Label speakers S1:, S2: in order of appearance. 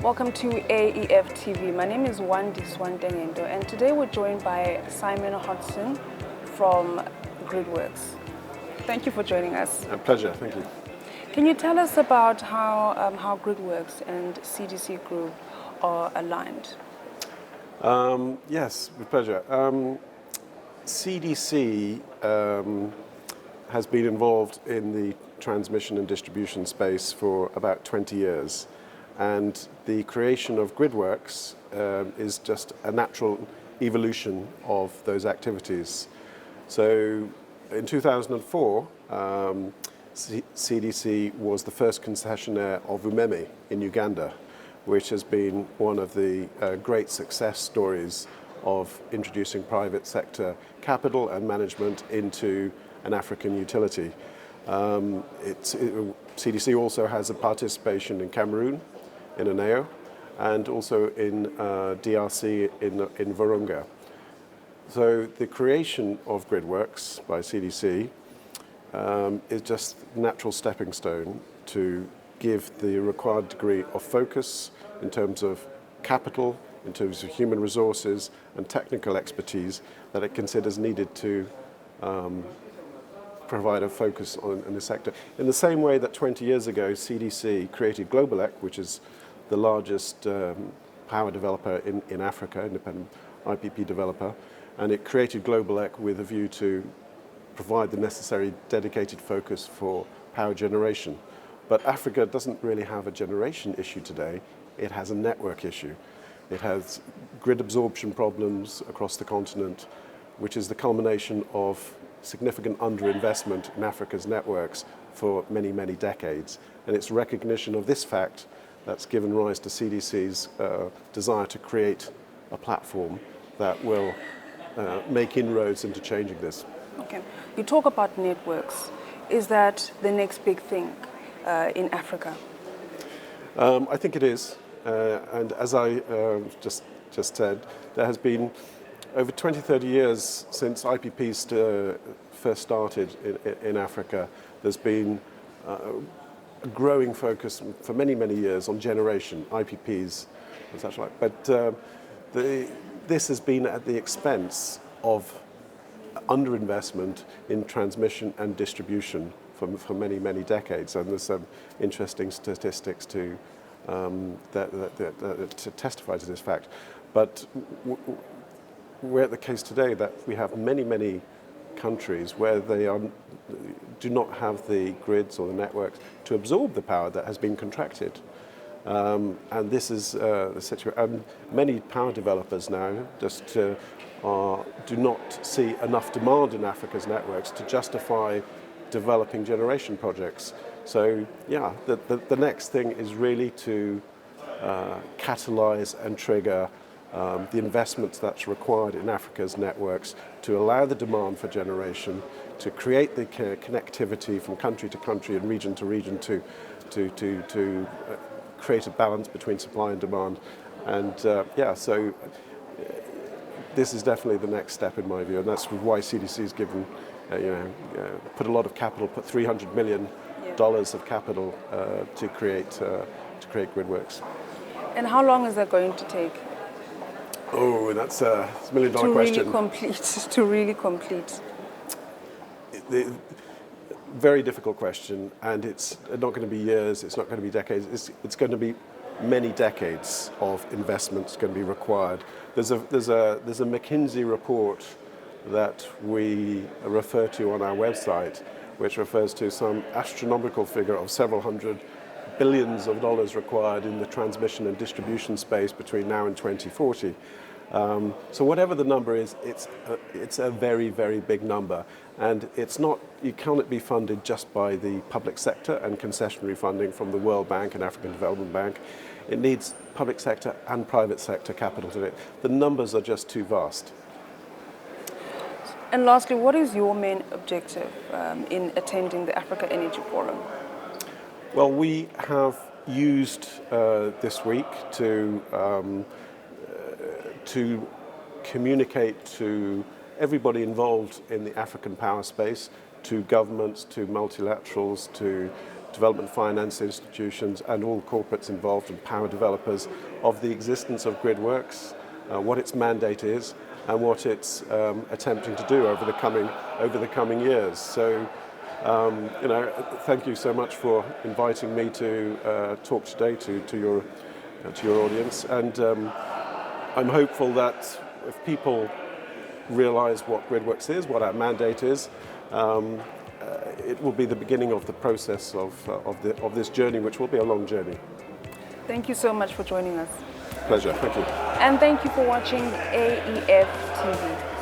S1: Welcome to aefTV. My name is Wandi Swantengendo, and today we're joined by Simon Hodson from Gridworks. Thank you for joining us.
S2: A pleasure, thank you.
S1: Can you tell us about how Gridworks and CDC Group are aligned?
S2: Yes, with pleasure. CDC has been involved in the transmission and distribution space for about 20 years. And the creation of Gridworks is just a natural evolution of those activities. So in 2004, CDC was the first concessionaire of Umeme in Uganda, which has been one of the great success stories of introducing private sector capital and management into an African utility. CDC also has a participation in Cameroon, in Aneo, and also in DRC in Virunga. So the creation of Gridworks by CDC is just a natural stepping stone to give the required degree of focus in terms of capital, in terms of human resources and technical expertise that it considers needed to provide a focus in the sector. In the same way that 20 years ago CDC created Globalec, which is the largest power developer in Africa, independent IPP developer, and it created Globalec with a view to provide the necessary dedicated focus for power generation. But Africa doesn't really have a generation issue today, it has a network issue. It has grid absorption problems across the continent, which is the culmination of significant underinvestment in Africa's networks for many, many decades. And it's recognition of this fact that's given rise to CDC's desire to create a platform that will make inroads into changing this.
S1: Okay. You talk about networks. Is that the next big thing in Africa?
S2: I think it is. And as I just said, there has been over 20, 30 years since IPPs first started in Africa, there's been a growing focus for many, many years on generation, IPPs and such like. But this has been at the expense of underinvestment in transmission and distribution for many, many decades. And there's some interesting statistics to testify to this fact. But we're at the case today that we have many, many countries where they do not have the grids or the networks to absorb the power that has been contracted. And this is the situation. And many power developers now just do not see enough demand in Africa's networks to justify developing generation projects. So yeah, the next thing is really to catalyze and trigger the investments that's required in Africa's networks to allow the demand for generation, to create the connectivity from country to country and region to region to create a balance between supply and demand. And so this is definitely the next step in my view, and that's why CDC has given, put a lot of capital, put $300 million of capital to create Gridworks. And
S1: how long is that going to take?
S2: Oh, that's a $1 million question.
S1: To really complete.
S2: Very difficult question, and it's not going to be years, it's not going to be decades, it's going to be many decades of investments going to be required. There's a McKinsey report that we refer to on our website, which refers to some astronomical figure of several hundred billions of dollars required in the transmission and distribution space between now and 2040. So whatever the number is, it's a very, very big number. And you cannot be funded just by the public sector and concessionary funding from the World Bank and African Development Bank. It needs public sector and private sector capital to do it. The numbers are just too vast.
S1: And lastly, what is your main objective in attending the Africa Energy Forum?
S2: Well, we have used this week to communicate to everybody involved in the African power space, to governments, to multilaterals, to development finance institutions and all corporates involved and power developers of the existence of Gridworks, what its mandate is, and what it's attempting to do over the coming years. So, thank you so much for inviting me to talk today to your audience, and I'm hopeful that if people realise what Gridworks is, what our mandate is, it will be the beginning of the process of this journey, which will be a long journey.
S1: Thank you so much for joining us.
S2: Pleasure, thank you.
S1: And thank you for watching aefTV.